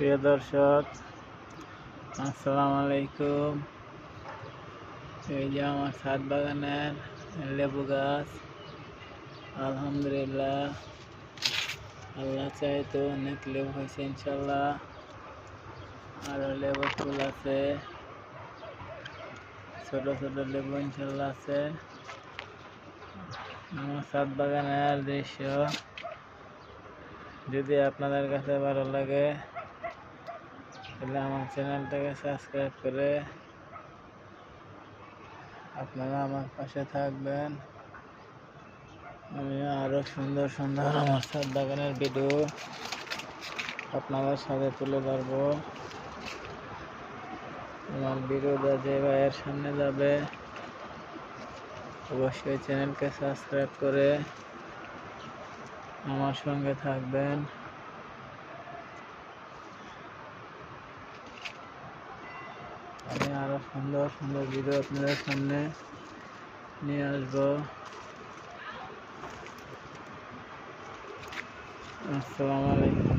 প্রিয় দর্শক, আসসালামু আলাইকুম। এই যে আমার ছাদ বাগানের লেবু গাছ, আলহামদুলিল্লাহ আল্লাহ চাইতো অনেক লেবু হয়েছে ইনশাল্লাহ। আরো লেবু ফুল আছে, ছোট ছোট লেবু ইনশাল্লাহ আছে। আমার ছাদ বাগানের দৃশ্য যদি আপনাদের কাছে ভালো লাগে তাহলে আমার চ্যানেলটাকে সাবস্ক্রাইব করে আপনারা আমার পাশে থাকবেন। আমি আরো সুন্দর সুন্দর আমার ছাদ বাগানের ভিডিও আপনাদের সাথে তুলে ধরবো। আমার ভিডিওটা যে ভাইয়ের সামনে যাবে অবশ্যই চ্যানেলকে সাবস্ক্রাইব করে আমার সঙ্গে থাকবেন। আমি আরো সুন্দর সুন্দর ভিডিও আপনাদের সামনে নিয়ে আসবো। আসসালামু আলাইকুম।